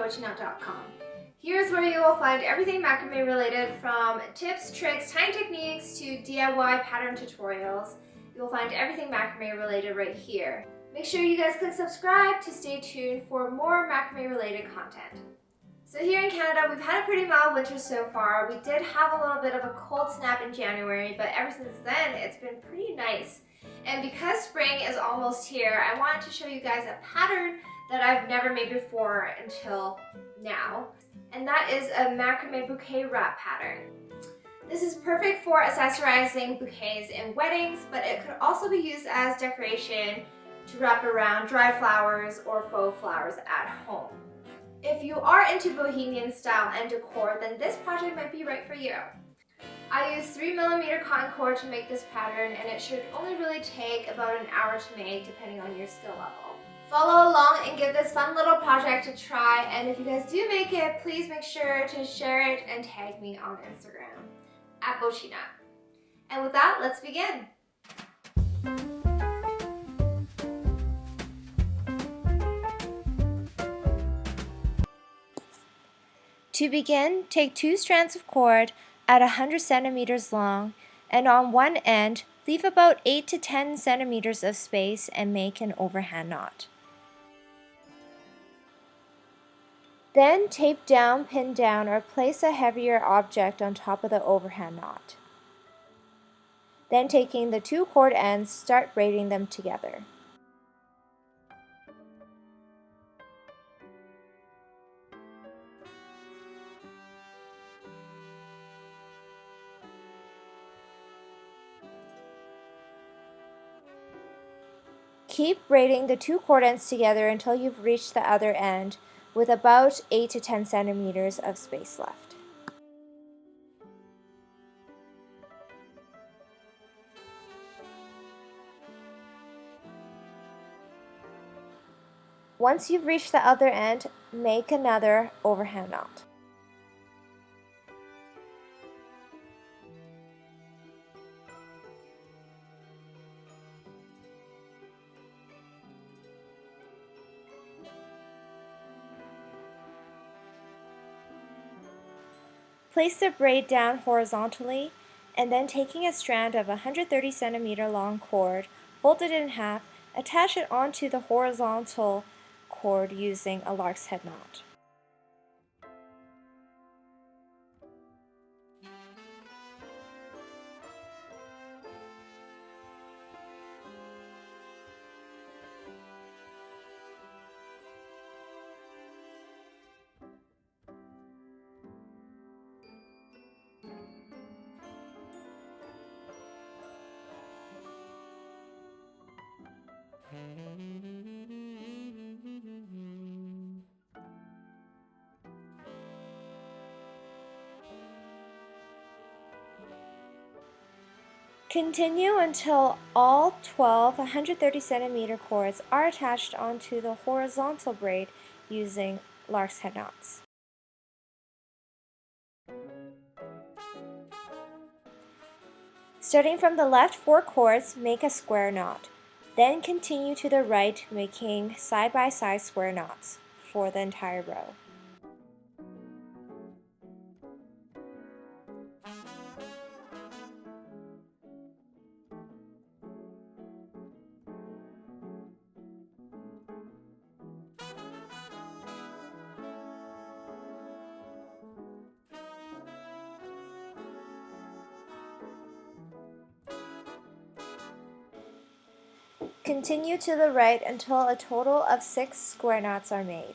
Bochiknot.com. Here's where you will find everything macrame related, from tips, tricks, tying techniques to DIY pattern tutorials. You'll find everything macrame related right here. Make sure you guys click subscribe to stay tuned for more macrame related content. So here in Canada, we've had a pretty mild winter so far. We did have a little bit of a cold snap in January, but ever since then, it's been pretty nice. And because spring is almost here, I wanted to show you guys a pattern that I've never made before until now. And that is a macrame bouquet wrap pattern. This is perfect for accessorizing bouquets in weddings, but it could also be used as decoration to wrap around dried flowers or faux flowers at home. If you are into bohemian style and decor, then this project might be right for you. I use 3mm cotton cord to make this pattern, and it should only really take about an hour to make depending on your skill level. Follow along and give this fun little project a try, and if you guys do make it, please make sure to share it and tag me on Instagram at Bochiknot. And with that, let's begin. To begin, take 2 strands of cord at 100 centimeters long, and on one end, leave about 8 to 10 centimeters of space and make an overhand knot. Then tape down, pin down, or place a heavier object on top of the overhand knot. Then taking the 2 cord ends, start braiding them together. Keep braiding the 2 cord ends together until you've reached the other end with about 8 to 10 centimeters of space left. Once you've reached the other end, make another overhand knot. Place the braid down horizontally, and then taking a strand of 130 centimeter long cord, fold it in half, attach it onto the horizontal cord using a lark's head knot. Continue until all 12 130 centimeter cords are attached onto the horizontal braid using lark's head knots. Starting from the left 4 cords, make a square knot. Then continue to the right, making side-by-side square knots for the entire row. Continue to the right until a total of 6 square knots are made.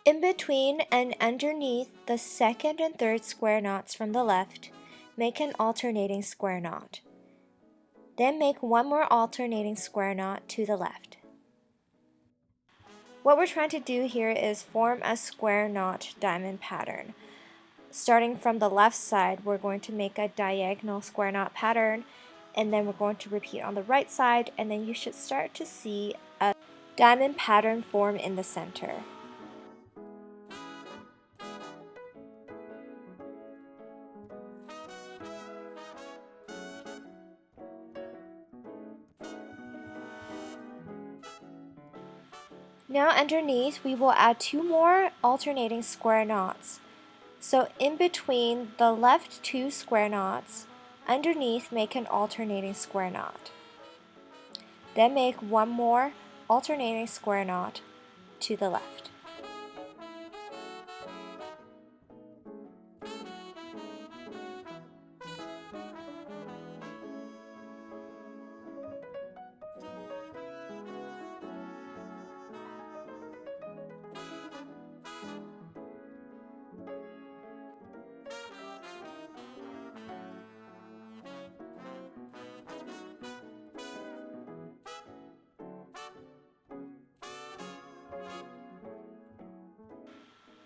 In between and underneath the second and third square knots from the left, make an alternating square knot. Then make one more alternating square knot to the left. What we're trying to do here is form a square knot diamond pattern. Starting from the left side, we're going to make a diagonal square knot pattern, and then we're going to repeat on the right side, and then you should start to see a diamond pattern form in the center. Now underneath, we will add 2 more alternating square knots. So in between the left 2 square knots, underneath make an alternating square knot. Then make 1 more alternating square knot to the left.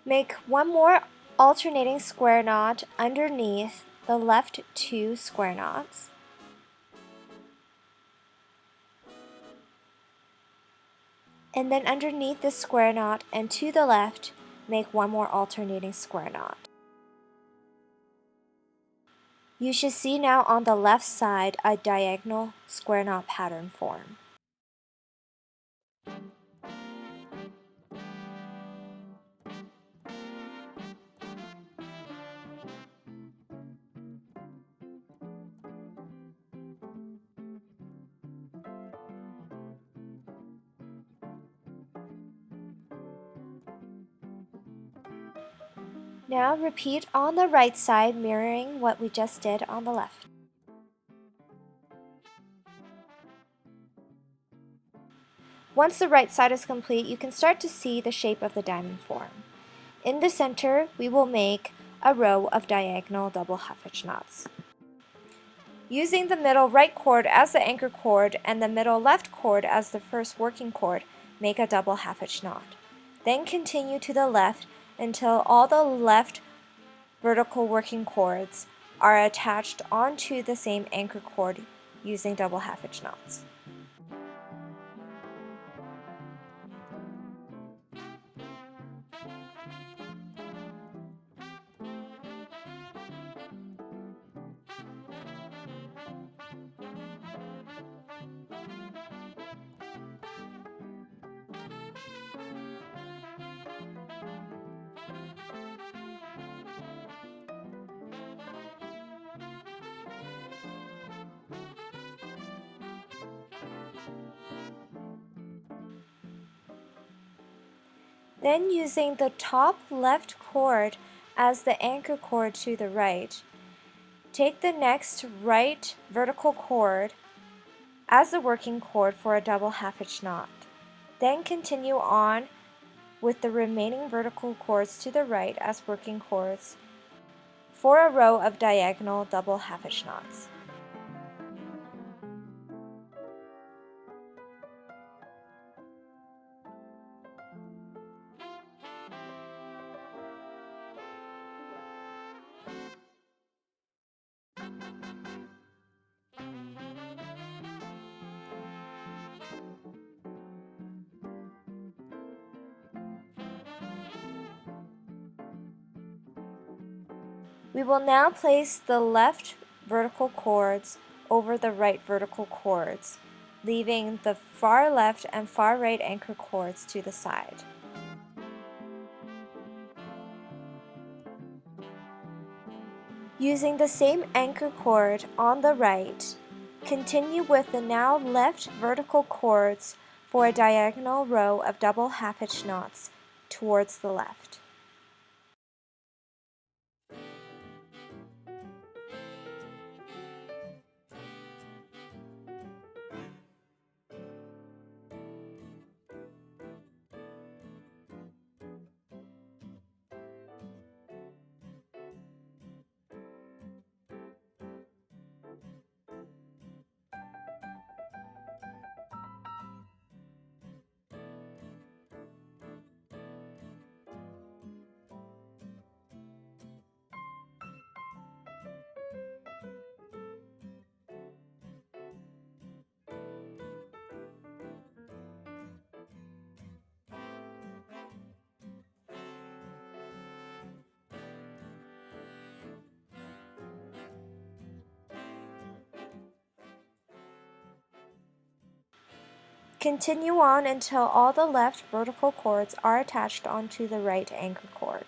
Make 1 more alternating square knot underneath the left 2 square knots. And then underneath the square knot and to the left, make 1 more alternating square knot. You should see now on the left side a diagonal square knot pattern form. Now repeat on the right side, mirroring what we just did on the left. Once the right side is complete, you can start to see the shape of the diamond form. In the center, we will make a row of diagonal double half-hitch knots. Using the middle right cord as the anchor cord and the middle left cord as the first working cord, make a double half-hitch knot. Then continue to the left until all the left vertical working cords are attached onto the same anchor cord using double half-hitch knots. Then using the top left cord as the anchor cord to the right, take the next right vertical cord as the working cord for a double half-hitch knot. Then continue on with the remaining vertical cords to the right as working cords for a row of diagonal double half-hitch knots. We will now place the left vertical cords over the right vertical cords, leaving the far left and far right anchor cords to the side. Using the same anchor cord on the right, continue with the now left vertical cords for a diagonal row of double half-hitch knots towards the left. Continue on until all the left vertical cords are attached onto the right anchor cord.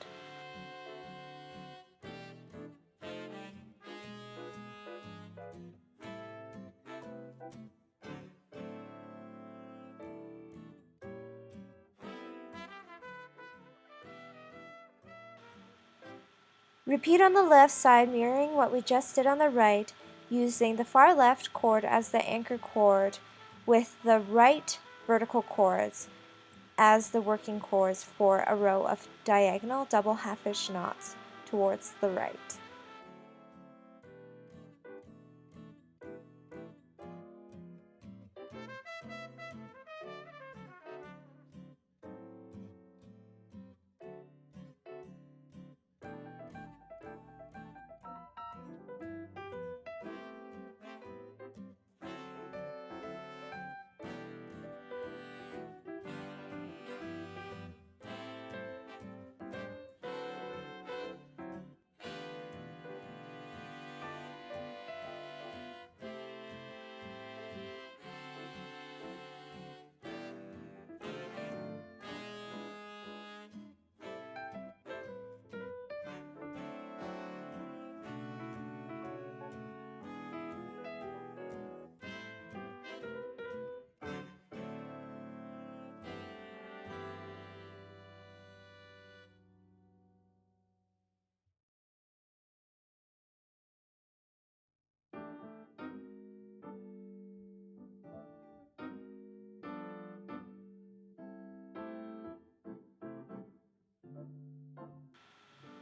Repeat on the left side, mirroring what we just did on the right, using the far left cord as the anchor cord with the right vertical cords as the working cords for a row of diagonal double half-hitch knots towards the right.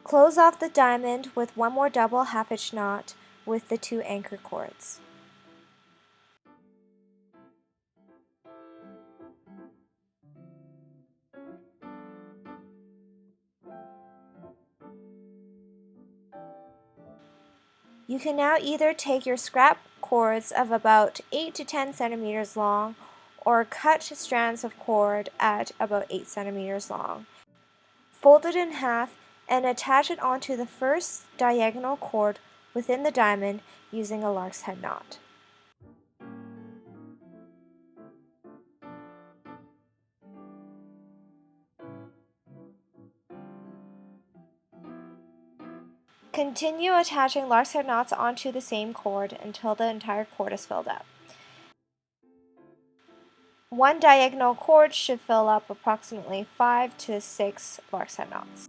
Close off the diamond with one more double half-hitch knot with the two anchor cords. You can now either take your scrap cords of about 8 to 10 centimeters long or cut strands of cord at about 8 centimeters long. Fold it in half and attach it onto the first diagonal cord within the diamond using a lark's head knot. Continue attaching lark's head knots onto the same cord until the entire cord is filled up. One diagonal cord should fill up approximately 5 to 6 lark's head knots.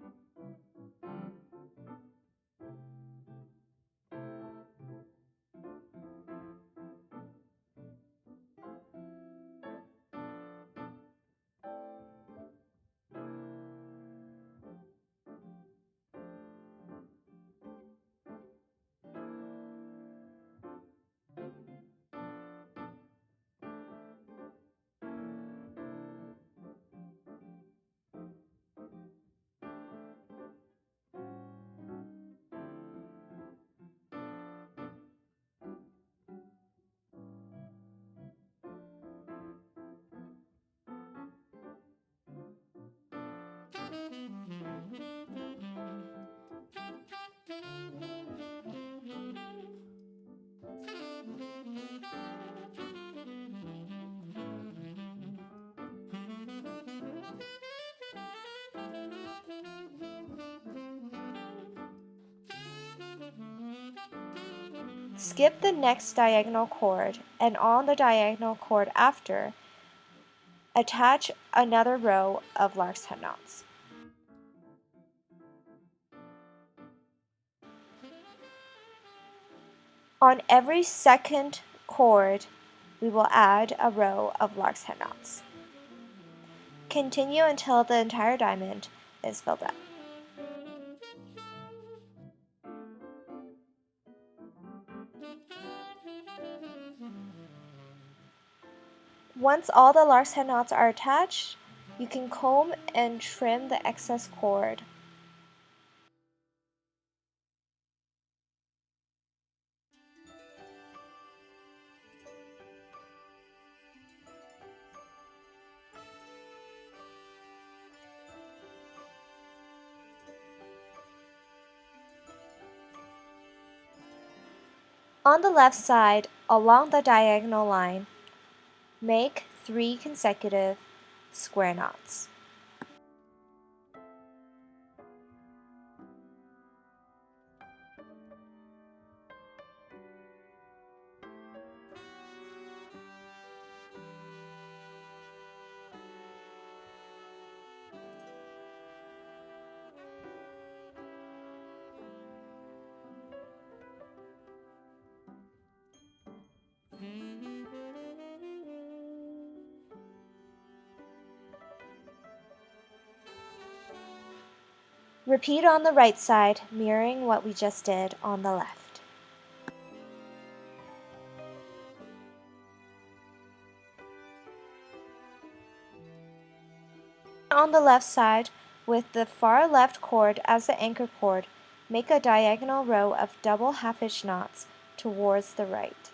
Skip the next diagonal cord, and on the diagonal cord after, attach another row of lark's head knots. On every second cord, we will add a row of lark's head knots. Continue until the entire diamond is filled up. Once all the lark's head knots are attached, you can comb and trim the excess cord. On the left side, along the diagonal line, make 3 consecutive square knots. Repeat on the right side, mirroring what we just did on the left. On the left side, with the far left cord as the anchor cord, make a diagonal row of double half-hitch knots towards the right.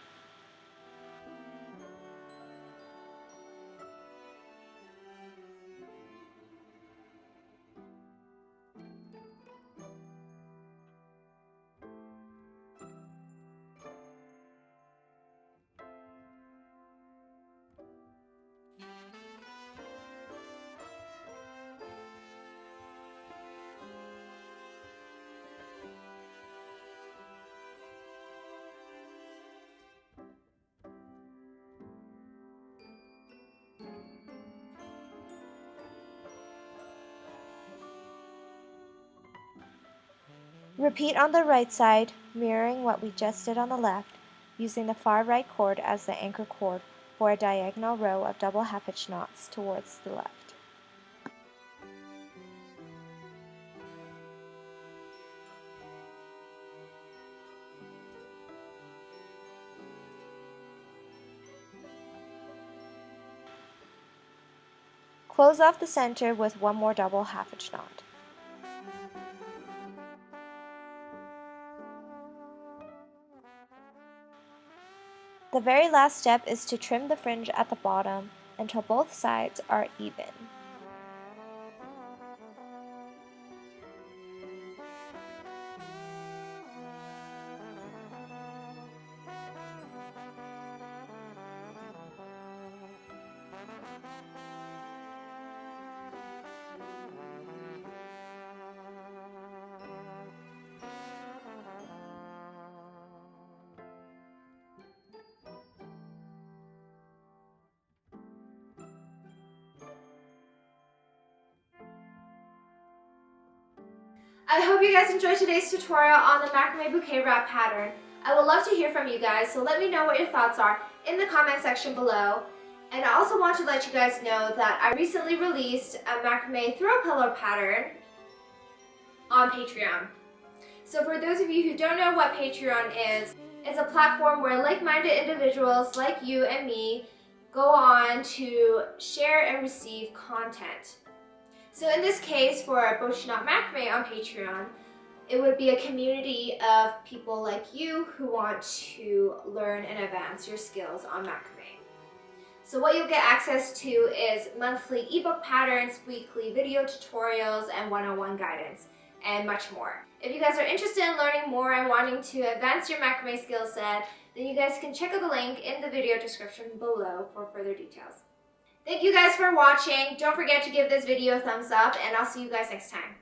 Repeat on the right side, mirroring what we just did on the left, using the far right cord as the anchor cord for a diagonal row of double half-hitch knots towards the left. Close off the center with one more double half-hitch knot. The very last step is to trim the fringe at the bottom until both sides are even. I hope you guys enjoyed today's tutorial on the Macrame bouquet wrap pattern. I would love to hear from you guys, so let me know what your thoughts are in the comment section below. And I also want to let you guys know that I recently released a Macrame throw pillow pattern on Patreon. So for those of you who don't know what Patreon is, it's a platform where like-minded individuals like you and me go on to share and receive content. So in this case, for Bochiknot Macrame on Patreon, it would be a community of people like you who want to learn and advance your skills on macrame. So what you'll get access to is monthly ebook patterns, weekly video tutorials, and one-on-one guidance, and much more. If you guys are interested in learning more and wanting to advance your macrame skill set, then you guys can check out the link in the video description below for further details. Thank you guys for watching. Don't forget to give this video a thumbs up, and I'll see you guys next time.